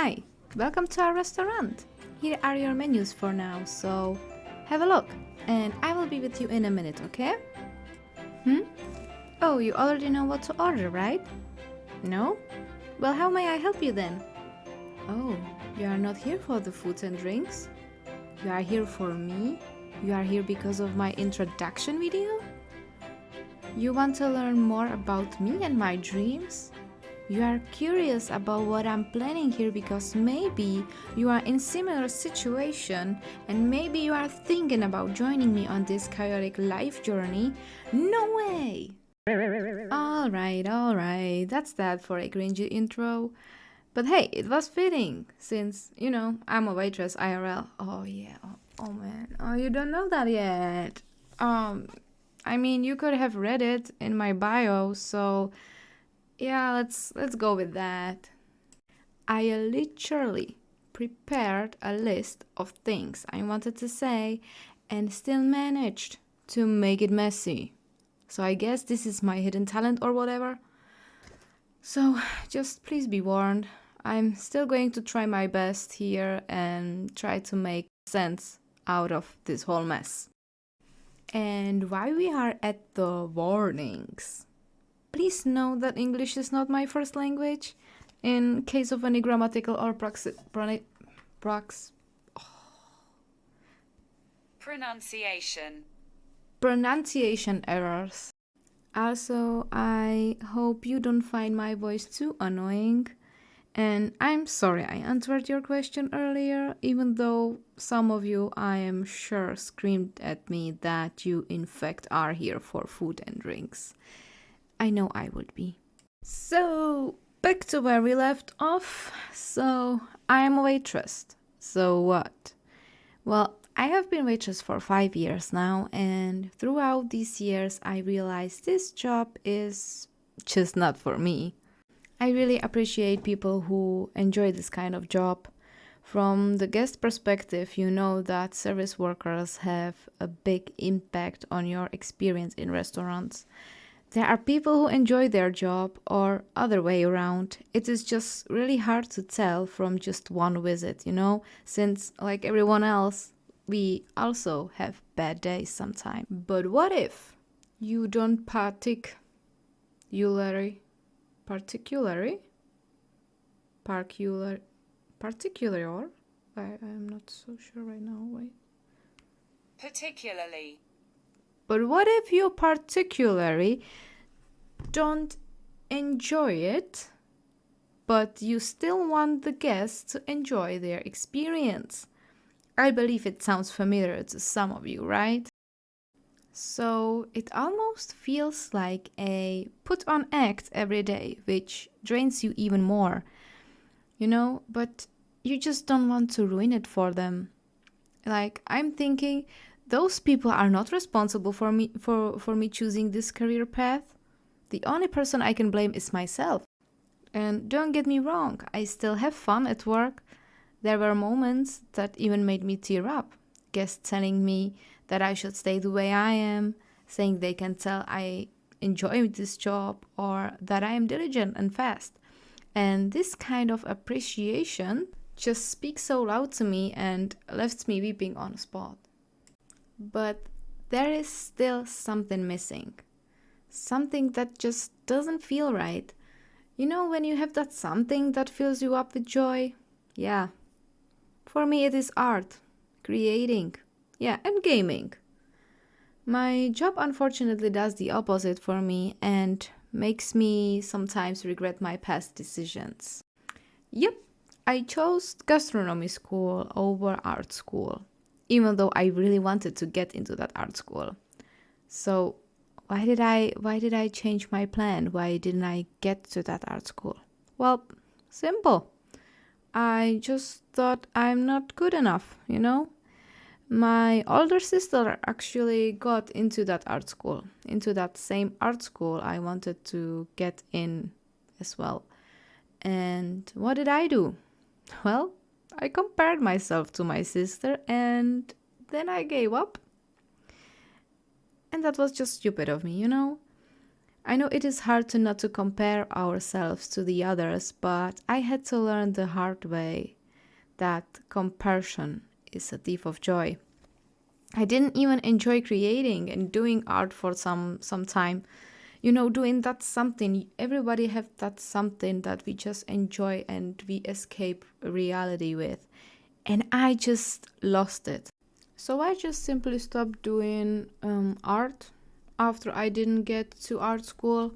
Hi, welcome to our restaurant. Here are your menus for now, so have a look, and I will be with you in a minute, okay? Oh, you already know what to order, right? No? Well, how may I help you then? Oh, you are not here for the food and drinks? You are here for me? You are here because of my introduction video? You want to learn more about me and my dreams? You are curious about what I'm planning here because maybe you are in similar situation and maybe you are thinking about joining me on this chaotic life journey? No way! Alright, that's that for a cringy intro. But hey, it was fitting since, I'm a waitress IRL. Oh yeah, oh man, oh you don't know that yet. You could have read it in my bio, so yeah, let's go with that. I literally prepared a list of things I wanted to say and still managed to make it messy. So I guess this is my hidden talent or whatever. So just please be warned. I'm still going to try my best here and try to make sense out of this whole mess. And while we are at the warnings, please know that English is not my first language. In case of any grammatical or pronunciation errors. Also, I hope you don't find my voice too annoying. And I'm sorry I answered your question earlier, even though some of you, I am sure, screamed at me that you in fact are here for food and drinks. I know I would be. So, back to where we left off. So, I am a waitress. So what? Well, I have been waitress for 5 years now, and throughout these years, I realized this job is just not for me. I really appreciate people who enjoy this kind of job. From the guest perspective, you know that service workers have a big impact on your experience in restaurants. There are people who enjoy their job or other way around. It is just really hard to tell from just one visit, since like everyone else, we also have bad days sometimes. But what if you don't particularly, or I'm not so sure right now, wait. Particularly. But what if you particularly don't enjoy it, but you still want the guests to enjoy their experience? I believe it sounds familiar to some of you, right? So it almost feels like a put on act every day, which drains you even more, but you just don't want to ruin it for them. Like, I'm thinking those people are not responsible for me choosing this career path. The only person I can blame is myself. And don't get me wrong, I still have fun at work. There were moments that even made me tear up. Guests telling me that I should stay the way I am, saying they can tell I enjoy this job or that I am diligent and fast. And this kind of appreciation just speaks so loud to me and left me weeping on the spot. But there is still something missing. Something that just doesn't feel right. When you have that something that fills you up with joy? Yeah. For me, it is art, creating, and gaming. My job unfortunately does the opposite for me and makes me sometimes regret my past decisions. Yep, I chose gastronomy school over art school, even though I really wanted to get into that art school. So why did I change my plan? Why didn't I get to that art school? Well, simple. I just thought I'm not good enough, My older sister actually got into that art school, into that same art school I wanted to get in as well. And what did I do? Well, I compared myself to my sister and then I gave up. And that was just stupid of me, I know it is hard to not to compare ourselves to the others, but I had to learn the hard way that comparison is a thief of joy. I didn't even enjoy creating and doing art for some time. Doing that something, everybody have that something that we just enjoy and we escape reality with. And I just lost it. So I just simply stopped doing art after I didn't get to art school,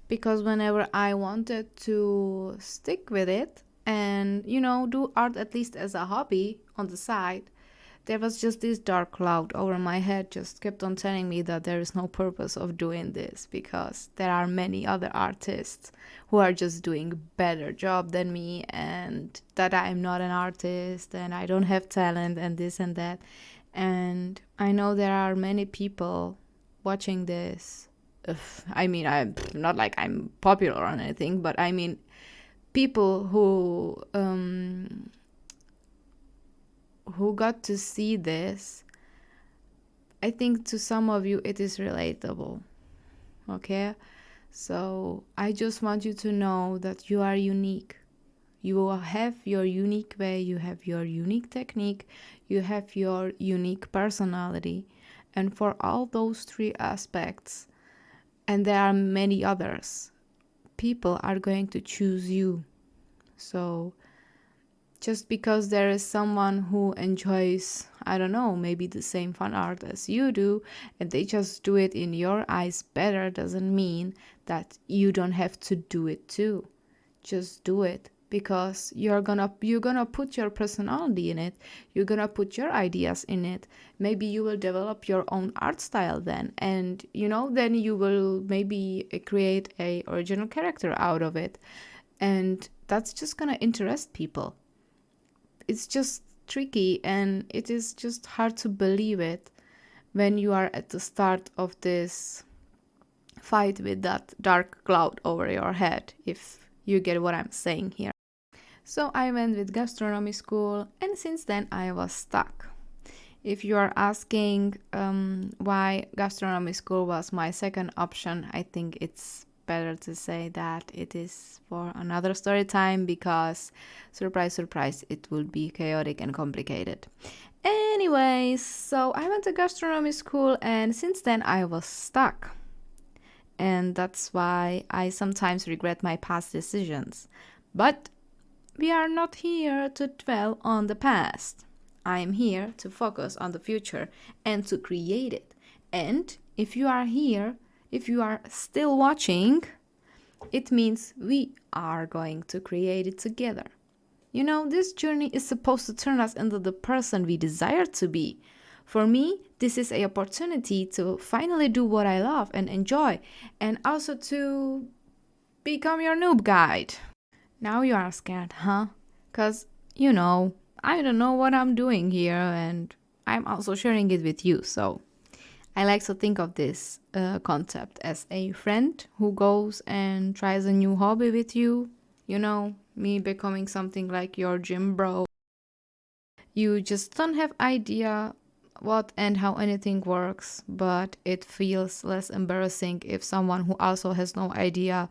because whenever I wanted to stick with it and, do art at least as a hobby on the side, there was just this dark cloud over my head, just kept on telling me that there is no purpose of doing this because there are many other artists who are just doing better job than me, and that I'm not an artist and I don't have talent and this and that. And I know there are many people watching this. I mean, I'm not like I'm popular or anything, but I mean, people who got to see this. I think to some of you it is relatable. Okay? So I just want you to know that you are unique. You have your unique way, you have your unique technique, you have your unique personality. And for all those three aspects, and there are many others, people are going to choose you. So just because there is someone who enjoys, I don't know, maybe the same fun art as you do, and they just do it in your eyes better, doesn't mean that you don't have to do it too. Just do it, because you're gonna put your personality in it. You're gonna put your ideas in it. Maybe you will develop your own art style then, and then you will maybe create a original character out of it, and that's just gonna interest people. It's just tricky, and it is just hard to believe it when you are at the start of this fight with that dark cloud over your head, if you get what I'm saying here. So I went with gastronomy school, and since then I was stuck. If you are asking why gastronomy school was my second option, I think it's better to say that it is for another story time, because surprise, surprise, it would be chaotic and complicated. Anyways, so I went to gastronomy school, and since then I was stuck. And that's why I sometimes regret my past decisions. But we are not here to dwell on the past. I am here to focus on the future and to create it. And if you are here, if you are still watching, it means we are going to create it together. This journey is supposed to turn us into the person we desire to be. For me, this is an opportunity to finally do what I love and enjoy, and also to become your noob guide. Now you are scared, huh? Because, I don't know what I'm doing here, and I'm also sharing it with you. So I like to think of this concept as a friend who goes and tries a new hobby with you. Me becoming something like your gym bro. You just don't have idea what and how anything works, but it feels less embarrassing if someone who also has no idea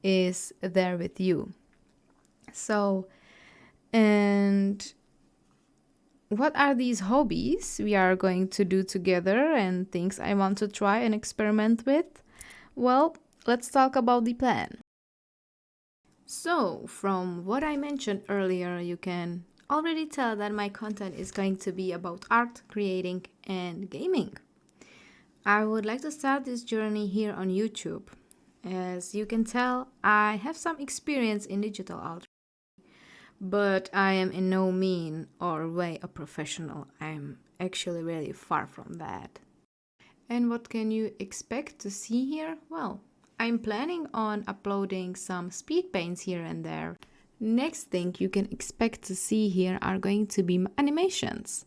is there with you. So, and what are these hobbies we are going to do together and things I want to try and experiment with? Well, let's talk about the plan. So, from what I mentioned earlier, you can already tell that my content is going to be about art, creating, and gaming. I would like to start this journey here on YouTube. As you can tell, I have some experience in digital art, but I am in no mean or way a professional. I'm actually really far from that. And what can you expect to see here? Well, I'm planning on uploading some speed paints here and there. Next thing you can expect to see here are going to be animations.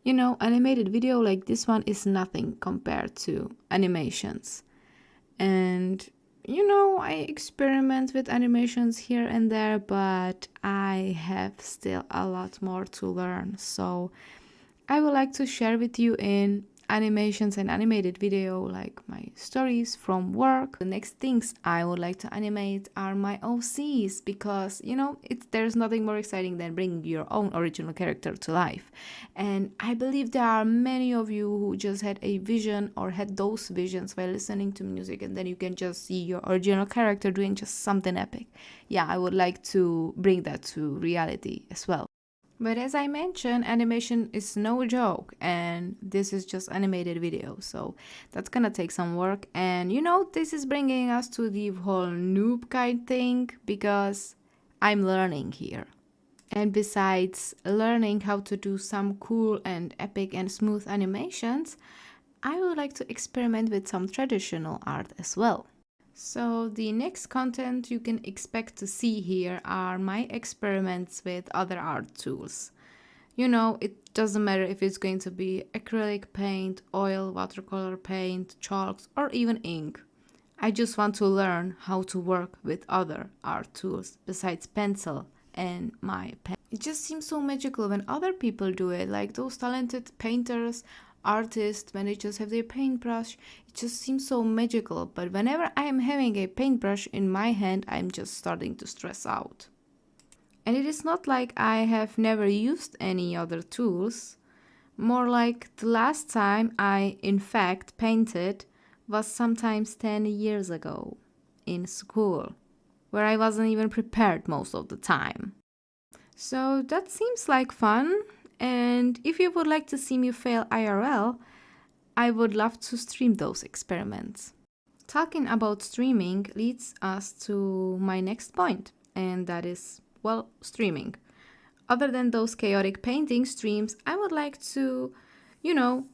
Animated video like this one is nothing compared to animations. And I experiment with animations here and there, but I have still a lot more to learn. So I would like to share with you in animations and animated video like my stories from work. The next things I would like to animate are my OCs because, there's nothing more exciting than bringing your own original character to life. And I believe there are many of you who just had a vision or had those visions while listening to music, and then you can just see your original character doing just something epic. Yeah, I would like to bring that to reality as well. But as I mentioned, animation is no joke, and this is just animated video, so that's gonna take some work. And this is bringing us to the whole noob kind thing because I'm learning here. And besides learning how to do some cool and epic and smooth animations, I would like to experiment with some traditional art as well. So the next content you can expect to see here are my experiments with other art tools. It doesn't matter if it's going to be acrylic paint, oil, watercolor paint, chalks, or even ink. I just want to learn how to work with other art tools besides pencil and my pen. It just seems so magical when other people do it, like those talented painters, artists, when they just have their paintbrush. It just seems so magical, but whenever I am having a paintbrush in my hand, I'm just starting to stress out. And it is not like I have never used any other tools. More like the last time I in fact painted was sometimes 10 years ago in school, where I wasn't even prepared most of the time. So that seems like fun. And if you would like to see me fail IRL, I would love to stream those experiments. Talking about streaming leads us to my next point, and that is, streaming. Other than those chaotic painting streams, I would like to,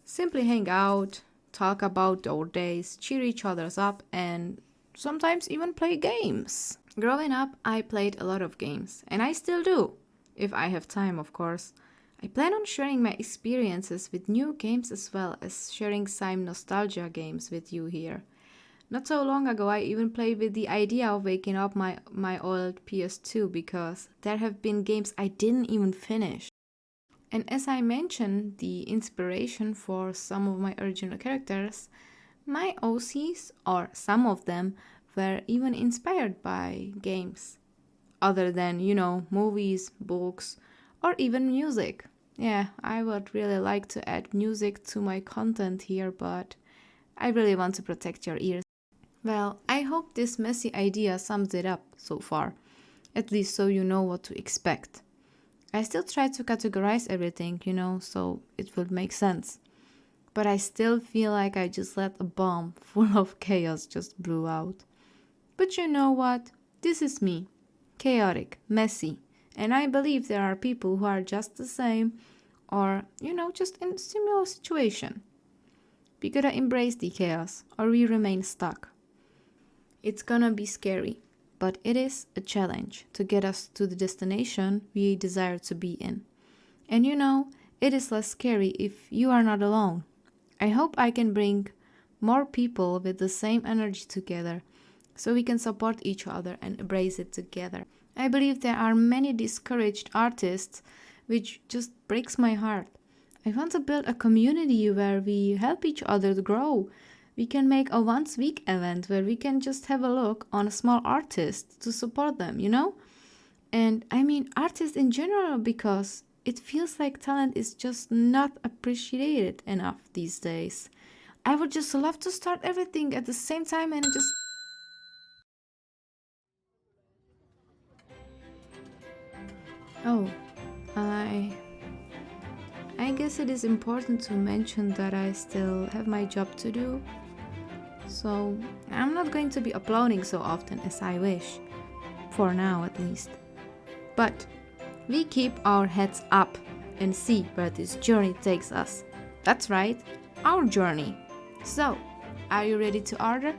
simply hang out, talk about our days, cheer each other's up, and sometimes even play games. Growing up, I played a lot of games, and I still do, if I have time, of course. I plan on sharing my experiences with new games as well as sharing some nostalgia games with you here. Not so long ago, I even played with the idea of waking up my old PS2 because there have been games I didn't even finish. And as I mentioned, the inspiration for some of my original characters, my OCs, or some of them, were even inspired by games. Other than, movies, books, or even music. Yeah, I would really like to add music to my content here, but I really want to protect your ears. Well, I hope this messy idea sums it up so far, at least so you know what to expect. I still try to categorize everything, so it would make sense. But I still feel like I just let a bomb full of chaos just blew out. But you know what? This is me. Chaotic, messy. And I believe there are people who are just the same or, just in a similar situation. We gotta embrace the chaos or we remain stuck. It's gonna be scary, but it is a challenge to get us to the destination we desire to be in. And it is less scary if you are not alone. I hope I can bring more people with the same energy together so we can support each other and embrace it together. I believe there are many discouraged artists, which just breaks my heart. I want to build a community where we help each other grow. We can make a once-week event where we can just have a look on a small artist to support them, And I mean artists in general because it feels like talent is just not appreciated enough these days. I would just love to start everything at the same time and just... Oh, I guess it is important to mention that I still have my job to do. So I'm not going to be uploading so often as I wish. For now at least. But we keep our heads up and see where this journey takes us. That's right, our journey. So, are you ready to order?